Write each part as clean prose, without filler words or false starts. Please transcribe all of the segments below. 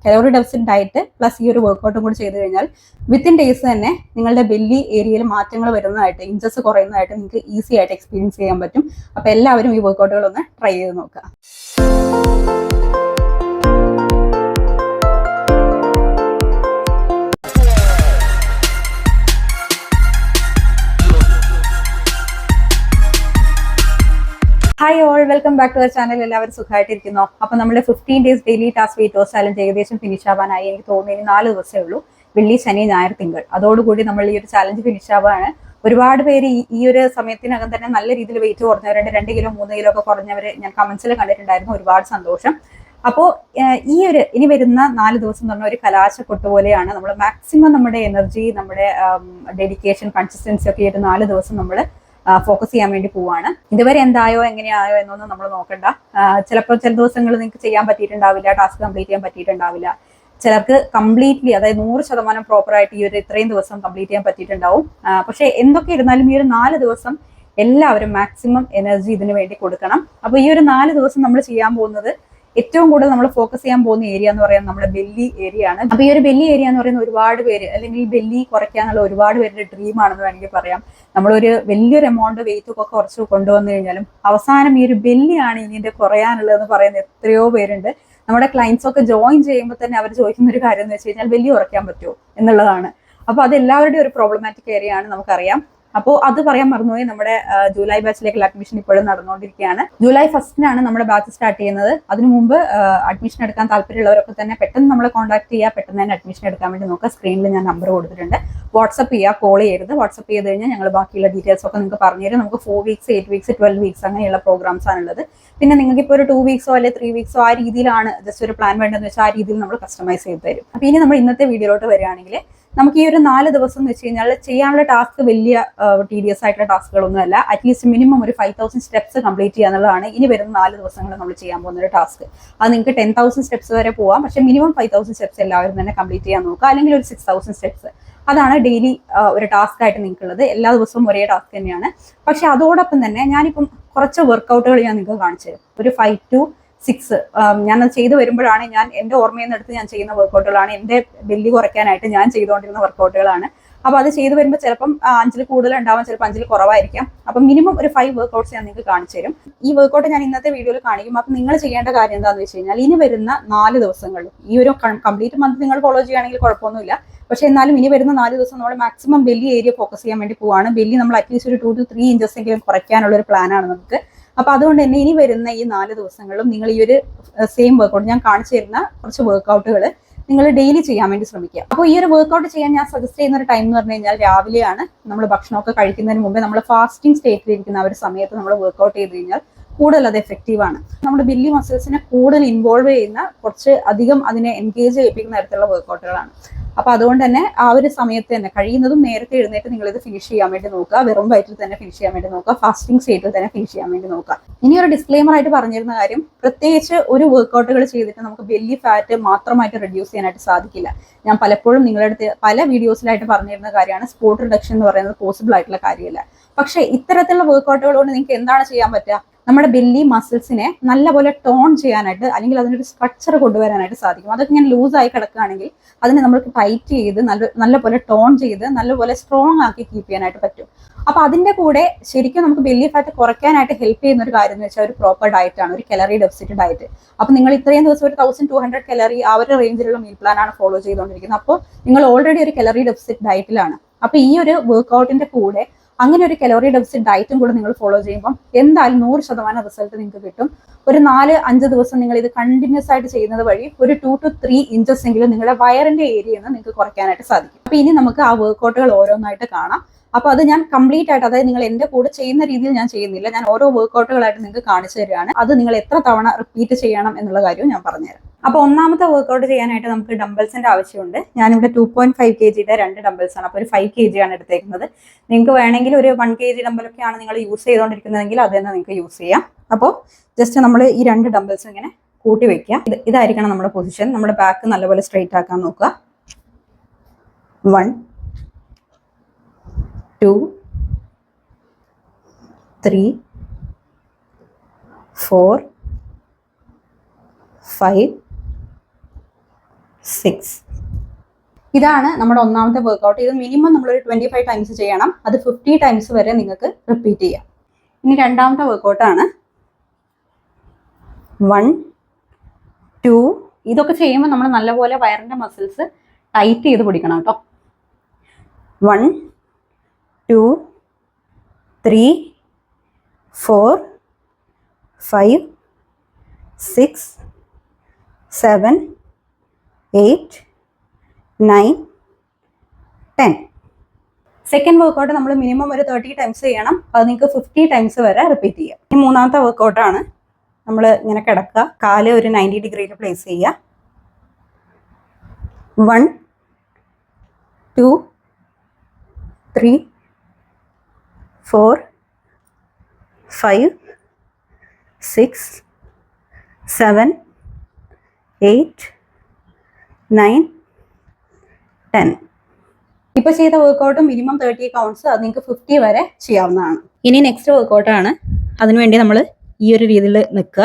Calorie deficit diet plus ഈ ഒരു വർക്കൗട്ടും കൂടി ചെയ്ത് കഴിഞ്ഞാൽ വിത്തിൻ ഡേയ്സ് തന്നെ നിങ്ങളുടെ ബെല്ലി ഏരിയയിൽ മാറ്റങ്ങൾ വരുന്നതായിട്ട്, ഇഞ്ചസ് കുറയുന്നതായിട്ട് നിങ്ങൾക്ക് ഈസി ആയിട്ട് എക്സ്പീരിയൻസ് ചെയ്യാൻ പറ്റും. അപ്പോൾ എല്ലാവരും ഈ വർക്കൗട്ടുകളൊന്ന് ട്രൈ ചെയ്ത് നോക്കുക. Hi all, welcome back to our channel. എല്ലാവരും സുഖമായിട്ടിരിക്കുന്നോ? അപ്പോൾ നമ്മുടെ 15 days daily task weight loss challenge ഏകദേശം ഫിനിഷ് ആവാനായി. എനിക്ക് തോന്നുന്നു 4 ദിവസമേ ഉള്ളൂ. വെള്ളി, ശനി, ഞായർ, തിങ്കൾ. അതോടുകൂടി നമ്മൾ ഈ ഒരു ചാലഞ്ച് ഫിനിഷ് ആവാണ്. ഒരുപാട് പേര് ഈ ഒരു സമയത്തിനകം തന്നെ നല്ല രീതിയിൽ വെയിറ്റ് കുറഞ്ഞവരുണ്ട്. 2 കിലോ 3 കിലോ ഒക്കെ കുറഞ്ഞവർ ഞാൻ കമന്റ്സിൽ കണ്ടിട്ടുണ്ടായിരുന്നു. ഒരുപാട് സന്തോഷം. അപ്പോൾ ഇനി വരുന്ന 4 ദിവസം എന്ന് പറഞ്ഞാൽ ഒരു കലാശക്കൊട്ട് പോലെയാണ്. നമ്മൾ മാക്സിമം നമ്മുടെ എനർജി, നമ്മുടെ ഡെഡിക്കേഷൻ, കൺസിസ്റ്റൻസി ഒക്കെ ഈ ഒരു 4 ദിവസം നമ്മൾ ഫോക്കസ് ചെയ്യാൻ വേണ്ടി പോവാണ്. ഇതുവരെ എന്തായോ എങ്ങനെയായോ എന്നൊന്നും നമ്മൾ നോക്കണ്ട. ചിലപ്പോൾ ചില ദിവസങ്ങൾ നിങ്ങൾക്ക് ചെയ്യാൻ പറ്റിയിട്ടുണ്ടാവില്ല, ടാസ്ക് കംപ്ലീറ്റ് ചെയ്യാൻ പറ്റിയിട്ടുണ്ടാവില്ല. ചിലർക്ക് കംപ്ലീറ്റ്ലി, അതായത് 100% പ്രോപ്പറായിട്ട് ഈ ഒരു ഇത്രയും ദിവസം കംപ്ലീറ്റ് ചെയ്യാൻ പറ്റിയിട്ടുണ്ടാവും. പക്ഷെ എന്തൊക്കെ ഇരുന്നാലും ഈ ഒരു 4 ദിവസം എല്ലാവരും മാക്സിമം എനർജി ഇതിനു വേണ്ടി കൊടുക്കണം. അപ്പോൾ ഈ ഒരു 4 ദിവസം നമ്മൾ ചെയ്യാൻ പോകുന്നത്, ഏറ്റവും കൂടുതൽ നമ്മൾ ഫോക്കസ് ചെയ്യാൻ പോകുന്ന ഏരിയ എന്ന് പറയുന്നത് നമ്മുടെ ബെല്ലി ഏരിയ ആണ്. അപ്പൊ ഈ ഒരു ബെല്ലി ഏരിയ എന്ന് പറയുന്ന ഒരുപാട് പേര്, അല്ലെങ്കിൽ ഈ ബെല്ലി കുറയ്ക്കാനുള്ള ഒരുപാട് പേരുടെ ഡ്രീം ആണെന്ന് വേണമെങ്കിൽ പറയാം. നമ്മളൊരു വലിയൊരു എമൗണ്ട് വെയിറ്റ് ഒക്കെ കുറച്ച് കൊണ്ടുവന്നു കഴിഞ്ഞാലും അവസാനം ഈ ഒരു ബെല്ലിയാണ് ഇതിന്റെ കുറയാനുള്ളതെന്ന് പറയുന്ന എത്രയോ പേരുണ്ട്. നമ്മുടെ ക്ലയൻസ് ഒക്കെ ജോയിൻ ചെയ്യുമ്പോൾ തന്നെ അവർ ചോദിക്കുന്ന ഒരു കാര്യം എന്ന് വെച്ച് കഴിഞ്ഞാൽ ബെല്ലി കുറയ്ക്കാൻ പറ്റുമോ എന്നുള്ളതാണ്. അപ്പൊ അത് എല്ലാവരുടെയും ഒരു പ്രോബ്ലമാറ്റിക് ഏരിയ ആണ്, നമുക്കറിയാം. അപ്പോൾ അത് പറയാൻ മറന്നുപോയി. നമ്മുടെ ജൂലൈ ബാച്ചിലേക്കുള്ള അഡ്മിഷൻ ഇപ്പോഴും നടന്നുകൊണ്ടിരിക്കുകയാണ്. ജൂലൈ 1 നമ്മുടെ ബാച്ച് സ്റ്റാർട്ട് ചെയ്യുന്നത്. അതിനു മുമ്പ് അഡ്മിഷൻ എടുക്കാൻ താല്പര്യമുള്ളവരൊക്കെ തന്നെ പെട്ടെന്ന് നമ്മളെ കോൺടാക്ട് ചെയ്യുക, പെട്ടെന്ന് തന്നെ അഡ്മിഷൻ എടുക്കാൻ വേണ്ടി നോക്കുക. സ്ക്രീനിൽ ഞാൻ നമ്പർ കൊടുത്തിട്ടുണ്ട്. വാട്സപ്പ് ചെയ്യുക, കോൾ ചെയ്യരുത്. വാട്സപ്പ് ചെയ്ത് കഴിഞ്ഞാൽ ഞങ്ങൾ ബാക്കിയുള്ള ഡീറ്റെയിൽസ് ഒക്കെ നിങ്ങൾക്ക് പറഞ്ഞുതരും. നമുക്ക് 4 weeks, 8 weeks, 12 weeks അങ്ങനെയുള്ള പ്രോഗ്രാംസ് ആണുള്ളത്. പിന്നെ നിങ്ങൾക്ക് ഇപ്പോൾ ഒരു 2 weeks അല്ലെങ്കിൽ 3 weeks ആ രീതിയിലാണ് ജസ്റ്റ് ഒരു പ്ലാൻ വേണ്ടതെന്ന് വെച്ചാൽ ആ രീതിയിൽ നമ്മൾ കസ്റ്റമൈസ് ചെയ്ത് തരും. അപ്പോൾ ഇനി നമ്മൾ ഇന്നത്തെ വീഡിയോയിലോട്ട് വരികയാണെങ്കിൽ, നമുക്ക് ഈ ഒരു 4 ദിവസം എന്ന് വെച്ച് കഴിഞ്ഞാൽ ചെയ്യാനുള്ള ടാസ്ക് വലിയ tedious ആയിട്ടുള്ള ടാസ്കുകളൊന്നുമല്ല. അറ്റ്ലീസ്റ്റ് മിനിമം ഒരു 5000 സ്റ്റെപ്സ് കംപ്ലീറ്റ് ചെയ്യുക എന്നുള്ളതാണ് ഇനി വരുന്ന 4 ദിവസങ്ങൾ നമ്മൾ ചെയ്യാൻ പോകുന്ന ഒരു ടാസ്ക്. അത് നിങ്ങൾക്ക് 10,000 സ്റ്റെപ്സ് വരെ പോവാം. പക്ഷേ മിനിമം 5000 സ്റ്റെപ്സ് എല്ലാവരും തന്നെ കംപ്ലീറ്റ് ചെയ്യാൻ നോക്കുക. അല്ലെങ്കിൽ ഒരു 6000 സ്റ്റെപ്സ്. അതാണ് ഡെയിലി ഒരു ടാസ്ക് ആയിട്ട് നിങ്ങൾക്കുള്ളത്. എല്ലാ ദിവസവും ഒരേ ടാസ്ക് തന്നെയാണ്. പക്ഷെ അതോടൊപ്പം തന്നെ ഞാനിപ്പം കുറച്ച് വർക്കൗട്ടുകൾ ഞാൻ നിങ്ങൾക്ക് കാണിച്ചു തരും. ഒരു 5 to 6 ഞാനത് ചെയ്തു വരുമ്പോഴാണ്, ഞാൻ എൻ്റെ ഓർമ്മയിൽ നിന്ന് എടുത്ത് ഞാൻ ചെയ്യുന്ന വർക്കൗട്ടുകളാണ്. എൻ്റെ ബെല്ലി കുറയ്ക്കാനായിട്ട് ഞാൻ ചെയ്തുകൊണ്ടിരുന്ന വർക്കൗട്ടുകളാണ്. അപ്പോൾ അത് ചെയ്തു വരുമ്പോൾ ചിലപ്പം 5 കൂടുതൽ ഉണ്ടാവാം, ചിലപ്പോൾ 5 കുറവായിരിക്കാം. അപ്പം മിനിമം ഒരു 5 വർക്കൗട്ട്സ് ഞാൻ നിങ്ങൾക്ക് കാണിച്ചു തരും. ഈ വർക്കൗട്ട് ഞാൻ ഇന്നത്തെ വീഡിയോയിൽ കാണിക്കും. അപ്പം നിങ്ങൾ ചെയ്യേണ്ട കാര്യം എന്താണെന്ന് വെച്ച് കഴിഞ്ഞാൽ, ഇനി വരുന്ന 4 ദിവസങ്ങളിൽ ഈ ഒരു കംപ്ലീറ്റ് മന്ത് നിങ്ങൾ ഫോളോ ചെയ്യുകയാണെങ്കിൽ കുഴപ്പമൊന്നുമില്ല. പക്ഷെ എന്നാലും ഇനി വരുന്ന 4 ദിവസം നമ്മൾ മാക്സിമം ബെല്ലി ഏരിയ ഫോക്കസ് ചെയ്യാൻ വേണ്ടി പോവാണ്. ബെല്ലി നമ്മൾ അറ്റ്ലീസ്റ്റ് ഒരു 2 to 3 ഇഞ്ചസ് എങ്കിലും കുറയ്ക്കാനുള്ള ഒരു പ്ലാനാണ് നമുക്ക്. അപ്പൊ അതുകൊണ്ട് തന്നെ ഇനി വരുന്ന ഈ 4 ദിവസങ്ങളിലും നിങ്ങൾ ഈ ഒരു സെയിം വർക്കൗട്ട്, ഞാൻ കാണിച്ചു തരുന്ന കുറച്ച് വർക്കൗട്ടുകൾ നിങ്ങൾ ഡെയിലി ചെയ്യാൻ വേണ്ടി ശ്രമിക്കുക. അപ്പോൾ ഈ ഒരു വർക്കൗട്ട് ചെയ്യാൻ ഞാൻ സജസ്റ്റ് ചെയ്യുന്ന ഒരു ടൈം എന്ന് പറഞ്ഞു കഴിഞ്ഞാൽ രാവിലെയാണ്. നമ്മൾ ഭക്ഷണമൊക്കെ കഴിക്കുന്നതിന് മുമ്പേ നമ്മൾ ഫാസ്റ്റിംഗ് സ്റ്റേറ്റിലിരിക്കുന്ന ആ ഒരു സമയത്ത് നമ്മൾ വർക്കൗട്ട് ചെയ്ത് കഴിഞ്ഞാൽ കൂടുതൽ അത് എഫക്റ്റീവാണ്. നമ്മുടെ ബെല്ലി മസിൽസിനെ കൂടുതൽ ഇൻവോൾവ് ചെയ്യുന്ന, കുറച്ച് അധികം അതിനെ എൻഗേജ് ചെയ്യിപ്പിക്കുന്ന തരത്തിലുള്ള വർക്കൗട്ടുകളാണ്. അപ്പൊ അതുകൊണ്ട് തന്നെ ആ ഒരു സമയത്ത് തന്നെ കഴിയുന്നതും നേരത്തെ എഴുന്നേറ്റ് നിങ്ങൾ ഇത് ഫിനിഷ് ചെയ്യാൻ വേണ്ടി നോക്കുക. വെറും വയറ്റിൽ തന്നെ ഫിനിഷ് ചെയ്യാൻ വേണ്ടി നോക്കുക. ഫാസ്റ്റിംഗ് സ്റ്റേറ്റിൽ തന്നെ ഫിനിഷ് ചെയ്യാൻ വേണ്ടി നോക്കുക. ഇനി ഒരു ഡിസ്ക്ലെയിമർ ആയിട്ട് പറഞ്ഞിരുന്ന കാര്യം, പ്രത്യേകിച്ച് ഒരു വർക്കൗട്ടുകൾ ചെയ്തിട്ട് നമുക്ക് ബെല്ലി ഫാറ്റ് മാത്രമായിട്ട് റെഡ്യൂസ് ചെയ്യാനായിട്ട് സാധിക്കില്ല. ഞാൻ പലപ്പോഴും നിങ്ങളുടെ അടുത്ത് പല വീഡിയോസിലായിട്ട് പറഞ്ഞിരുന്ന കാര്യമാണ്, സ്പോട്ട് റിഡക്ഷൻ എന്ന് പറയുന്നത് പോസിബിൾ ആയിട്ടുള്ള കാര്യമല്ല. പക്ഷേ ഇത്തരത്തിലുള്ള വർക്കൗട്ടുകൾ കൊണ്ട് നിങ്ങൾക്ക് എന്താണ് ചെയ്യാൻ പറ്റുക? നമ്മുടെ ബെല്ലി മസിൽസിനെ നല്ലപോലെ ടോൺ ചെയ്യാനായിട്ട്, അല്ലെങ്കിൽ അതിനൊരു സ്ട്രക്ചർ കൊണ്ടുവരാനായിട്ട് സാധിക്കും. അതൊക്കെ ഇങ്ങനെ ലൂസായി കിടക്കുകയാണെങ്കിൽ അതിനെ നമ്മൾക്ക് ടൈറ്റ് ചെയ്ത് നല്ലപോലെ ടോൺ ചെയ്ത് നല്ലപോലെ സ്ട്രോങ് ആക്കി കീപ്പ് ചെയ്യാനായിട്ട് പറ്റും. അപ്പൊ അതിന്റെ കൂടെ ശരിക്കും നമുക്ക് ബെല്ലി ഫാറ്റ് കുറയ്ക്കാനായിട്ട് ഹെൽപ്പ് ചെയ്യുന്ന ഒരു കാര്യം എന്ന് വെച്ചാൽ ഒരു പ്രോപ്പർ ഡയറ്റ് ആണ്, ഒരു കലറി ഡെഫിസിറ്റ് ഡയറ്റ്. അപ്പൊ നിങ്ങൾ ഇത്രയും ദിവസം ഒരു 1200 കലറി ആ ഒരു റേഞ്ചിലുള്ള മീൽ പ്ലാൻ ആണ് ഫോളോ ചെയ്തുകൊണ്ടിരിക്കുന്നത്. അപ്പോൾ നിങ്ങൾ ഓൾറെഡി ഒരു കലറി ഡെഫിസിറ്റ് ഡയറ്റിലാണ്. അപ്പൊ ഈ ഒരു വർക്കൗട്ടിന്റെ കൂടെ അങ്ങനെ ഒരു കലോറി ഡെഫിസിറ്റ് ഡയറ്റും കൂടെ നിങ്ങൾ ഫോളോ ചെയ്യുമ്പോൾ എന്തായാലും 100% റിസൾട്ട് നിങ്ങൾക്ക് കിട്ടും. ഒരു 4-5 ദിവസം നിങ്ങൾ ഇത് കണ്ടിന്യൂസ് ആയിട്ട് ചെയ്യുന്നത് വഴി ഒരു 2 to 3 ഇഞ്ചസ് എങ്കിലും നിങ്ങളുടെ വയറിന്റെ ഏരിയയിൽ നിന്ന് നിങ്ങൾക്ക് കുറയ്ക്കാനായിട്ട് സാധിക്കും. അപ്പൊ ഇനി നമുക്ക് ആ വർക്കൗട്ടുകൾ ഓരോന്നായിട്ട് കാണാം. അപ്പൊ അത് ഞാൻ കംപ്ലീറ്റ് ആയിട്ട്, അതായത് നിങ്ങൾ എന്റെ കൂടെ ചെയ്യുന്ന രീതിയിൽ ഞാൻ ചെയ്യുന്നില്ല, ഞാൻ ഓരോ വർക്കൗട്ടുകളായിട്ട് നിങ്ങൾക്ക് കാണിച്ചു തരികയാണ്. അത് നിങ്ങൾ എത്ര തവണ റിപ്പീറ്റ് ചെയ്യണം എന്നുള്ള കാര്യവും ഞാൻ പറഞ്ഞുതരാം. അപ്പോൾ ഒന്നാമത്തെ വർക്കൗട്ട് ചെയ്യാനായിട്ട് നമുക്ക് ഡംബിൾസിന്റെ ആവശ്യമുണ്ട്. ഞാനിവിടെ 2.5 kgയുടെ 2 ഡംബിൾസ് ആണ്. അപ്പോൾ ഒരു 5 kg ആണ് എടുത്തേക്കുന്നത്. നിങ്ങൾക്ക് വേണമെങ്കിൽ ഒരു 1 kg ഡംബിളൊക്കെയാണ് നിങ്ങൾ യൂസ് ചെയ്തുകൊണ്ടിരിക്കുന്നതെങ്കിൽ അത് തന്നെ നിങ്ങൾക്ക് യൂസ് ചെയ്യാം. അപ്പോൾ ജസ്റ്റ് നമ്മൾ ഈ 2 ഡംബിൾസ് ഇങ്ങനെ കൂട്ടി വെക്കുക. ഇതായിരിക്കണം നമ്മുടെ പൊസിഷൻ. നമ്മുടെ ബാക്ക് നല്ലപോലെ സ്ട്രെയിറ്റ് ആക്കാൻ നോക്കുക. 1 2 3 4 5 6. ഇതാണ് നമ്മുടെ ഒന്നാമത്തെ വർക്കൗട്ട്. ഇത് മിനിമം നമ്മളൊരു 25 ടൈംസ് ചെയ്യണം. അത് 50 ടൈംസ് വരെ നിങ്ങൾക്ക് റിപ്പീറ്റ് ചെയ്യാം. ഇനി രണ്ടാമത്തെ വർക്കൗട്ടാണ് 1, 2. ഇതൊക്കെ ചെയ്യുമ്പോൾ നമ്മൾ നല്ലപോലെ വയറിൻ്റെ മസിൽസ് ടൈറ്റ് ചെയ്ത് പിടിക്കണം കേട്ടോ. 1, 2, 3, 4, 5, 6, 7, 8, 9, 10. സെക്കൻഡ് വർക്കൗട്ട് നമ്മൾ മിനിമം ഒരു 30 ടൈംസ് ചെയ്യണം. അത് നിങ്ങൾക്ക് 50 ടൈംസ് വരെ റിപ്പീറ്റ് ചെയ്യാം. ഈ മൂന്നാമത്തെ വർക്കൗട്ടാണ് നമ്മൾ ഇങ്ങനെ കിടക്കുക, കാല് ഒരു 90 ഡിഗ്രിയിൽ പ്ലേസ് ചെയ്യുക. 1, 2, 3, 4, 5, 6, 7, 8, 9, 10. ഇപ്പോൾ ചെയ്ത വർക്കൗട്ട് മിനിമം 30 കൗണ്ട്സ്, അത് നിങ്ങൾക്ക് 50 വരെ ചെയ്യാവുന്നതാണ്. ഇനി നെക്സ്റ്റ് വർക്കൗട്ടാണ്. അതിനുവേണ്ടി നമ്മൾ ഈ ഒരു രീതിയിൽ നിൽക്കുക.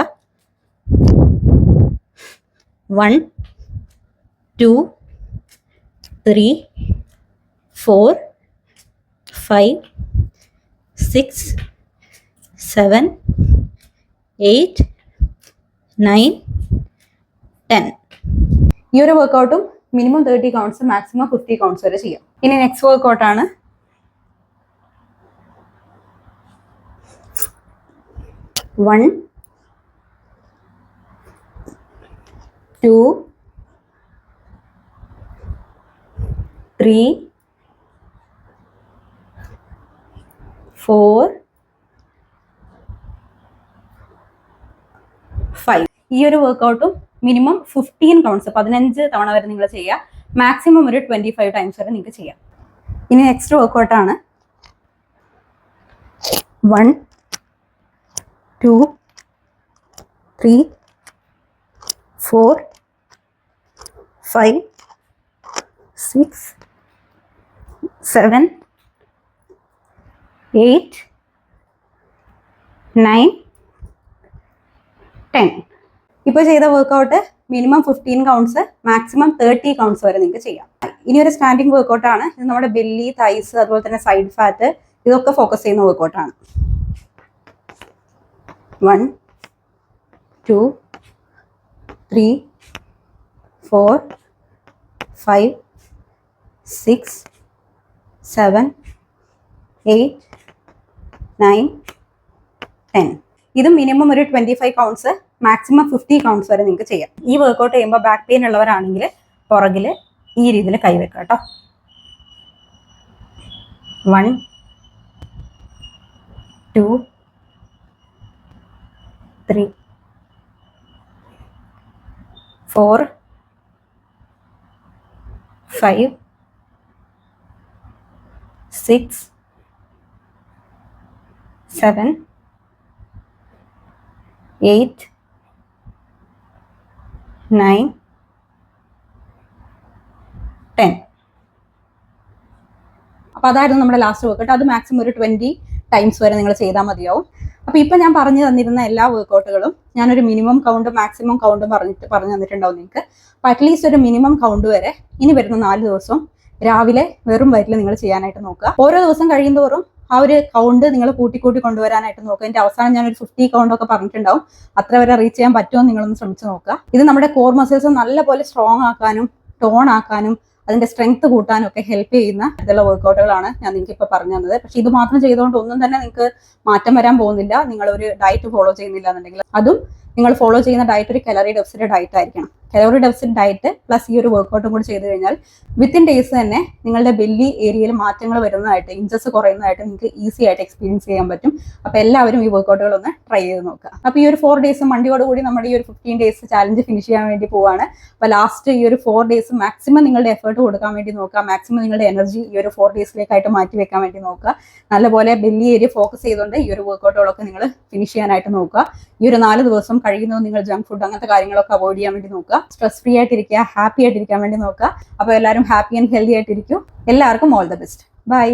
1, 2, 3, 4, 5, 6, 7, 8, 9, 10. ഈ ഒരു വർക്കൗട്ടും മിനിമം 30 കൗണ്ട്സ്, മാക്സിമം 50 കൗണ്ട്സ് വരെ ചെയ്യാം. ഇനി നെക്സ്റ്റ് വർക്കൗട്ടാണ് 1, 2, 3, 4, 5. ഈ ഒരു വർക്കൗട്ടും മിനിമം 15 കൗണ്ട്സ്, 15 തവണ വരെ നിങ്ങൾ ചെയ്യുക. മാക്സിമം ഒരു 25 ടൈംസ് വരെ നിങ്ങൾക്ക് ചെയ്യാം. ഇനി നെക്സ്റ്റ് വർക്കൗട്ടാണ് 1, 2, 3, 4, 5, 6, 7, 8, 9, 10. ഇപ്പോൾ ചെയ്ത workout minimum 15 counts, maximum 30 counts വരെ നിങ്ങൾക്ക് ചെയ്യാം. ഇനി ഒരു സ്റ്റാൻഡിങ് വർക്കൗട്ടാണ്. ഇത് നമ്മുടെ ബെല്ലി, തൈസ്, അതുപോലെ തന്നെ സൈഡ് ഫാറ്റ്, ഇതൊക്കെ ഫോക്കസ് ചെയ്യുന്ന വർക്കൗട്ടാണ്. 1, 2, 3, 4, 5, 6, 7, 8, 9, 10. ഇത് മിനിമം ഒരു 25 കൗണ്ട്സ്, മാക്സിമം 50 കൗണ്ട്സ് വരെ നിങ്ങൾക്ക് ചെയ്യാം. ഈ വർക്കൗട്ട് ചെയ്യുമ്പോൾ ബാക്ക് പെയിൻ ഉള്ളവരാണെങ്കിൽ പുറകിൽ ഈ രീതിയിൽ കൈവെക്കുക കേട്ടോ. 1, 2, 3, 4, 5, 6, 7, 8, 9, 10. അപ്പോൾ അതായിരുന്നു നമ്മുടെ ലാസ്റ്റ് വർക്കൗട്ട്. അത് മാക്സിമം ഒരു 20 ടൈംസ് വരെ നിങ്ങൾ ചെയ്താൽ മതിയാവും. അപ്പോൾ ഇപ്പം ഞാൻ പറഞ്ഞു തന്നിരുന്ന എല്ലാ വർക്കൗട്ടുകളും ഞാനൊരു മിനിമം കൗണ്ട്, മാക്സിമം കൗണ്ടും പറഞ്ഞു തന്നിട്ടുണ്ടാവും നിങ്ങൾക്ക്. അപ്പോൾ അറ്റ്ലീസ്റ്റ് ഒരു മിനിമം കൗണ്ട് വരെ ഇനി വരുന്ന 4 ദിവസവും രാവിലെ വെറും വയറ്റിൽ നിങ്ങൾ ചെയ്യാനായിട്ട് നോക്കുക. ഓരോ ദിവസം കഴിയുന്തോറും ആ ഒരു കൗണ്ട് നിങ്ങൾ കൂട്ടി കൊണ്ടുവരാനായിട്ട് നോക്കുക. എൻ്റെ അവസാനം ഞാനൊരു 50 കൗണ്ടൊക്കെ പറഞ്ഞിട്ടുണ്ടാവും. അത്ര വരെ റീച്ച് ചെയ്യാൻ പറ്റുമോ നിങ്ങളൊന്ന് ശ്രമിച്ച് നോക്കുക. ഇത് നമ്മുടെ കോർ മസിൽസ് നല്ലപോലെ സ്ട്രോങ് ആക്കാനും ടോൺ ആക്കാനും അതിന്റെ സ്ട്രെങ്ത് കൂട്ടാനും ഒക്കെ ഹെൽപ്പ് ചെയ്യുന്ന ഇതുള്ള വർക്കൗട്ടുകളാണ് ഞാൻ നിങ്ങൾക്ക് ഇപ്പോൾ പറഞ്ഞു തന്നത്. പക്ഷെ ഇത് മാത്രം ചെയ്തുകൊണ്ട് ഒന്നും തന്നെ നിങ്ങൾക്ക് മാറ്റം വരാൻ പോകുന്നില്ല. നിങ്ങളൊരു ഡയറ്റ് ഫോളോ ചെയ്യുന്നില്ല എന്നുണ്ടെങ്കിൽ, അതും നിങ്ങൾ ഫോളോ ചെയ്യുന്ന ഡയറ്റ് ഒരു കലോറി ഡെഫിസിറ്റ് ഡയറ്റ് ആയിരിക്കണം. കലോറി ഡെഫിസിറ്റ് ഡയറ്റ് പ്ലസ് ഈ ഒരു വർക്കൗട്ടും കൂടി ചെയ്ത് കഴിഞ്ഞാൽ വിത്തിൻ ഡേയ്സ് തന്നെ നിങ്ങളുടെ ബെല്ലി ഏരിയയിൽ മാറ്റങ്ങൾ വരുന്നതായിട്ട്, ഇഞ്ചസ് കുറയുന്നതായിട്ട് നിങ്ങൾക്ക് ഈസി ആയിട്ട് എക്സ്പീരിയൻസ് ചെയ്യാൻ പറ്റും. അപ്പോൾ എല്ലാവരും ഈ വർക്കൗട്ടുകൾ ഒന്ന് ട്രൈ ചെയ്ത് നോക്കുക. അപ്പോൾ ഈ ഒരു 4 ഡേയ്സ് മണ്ടിയോടുകൂടി നമ്മുടെ ഈ ഒരു 15 ഡേയ്സ് ചാലഞ്ച് ഫിനിഷ് ചെയ്യാൻ വേണ്ടി പോവാണ്. അപ്പോൾ ലാസ്റ്റ് ഈ ഒരു 4 ഡേയ്സ് മാക്സിമം നിങ്ങളുടെ എഫേർട്ട് കൊടുക്കാൻ വേണ്ടി നോക്കുക. മാക്സിമം നിങ്ങളുടെ എനർജി ഈ ഒരു 4 ഡേയ്സിലേക്കായിട്ട് മാറ്റി വെക്കാൻ വേണ്ടി നോക്കുക. നല്ലപോലെ ബെല്ലി ഏരിയ ഫോക്കസ് ചെയ്തുകൊണ്ട് ഈ ഒരു വർക്കൗട്ടുകളൊക്കെ നിങ്ങൾ ഫിനിഷ് ചെയ്യാനായിട്ട് നോക്കുക. ഈ ഒരു 4 ദിവസം കഴിയുന്നത് നിങ്ങൾ ജങ്ക് ഫുഡ് അങ്ങനത്തെ കാര്യങ്ങളൊക്കെ അവോയ്ഡ് ചെയ്യാൻ വേണ്ടി നോക്കുക. സ്ട്രെസ് ഫ്രീ ആയിട്ടിരിക്കുക, ഹാപ്പി ആയിട്ടിരിക്കാൻ വേണ്ടി നോക്കുക. അപ്പോൾ എല്ലാവരും ഹാപ്പി ആൻഡ് ഹെൽത്തി ആയിട്ടിരിക്കും. എല്ലാവർക്കും ഓൾ ദ ബെസ്റ്റ്. ബൈ.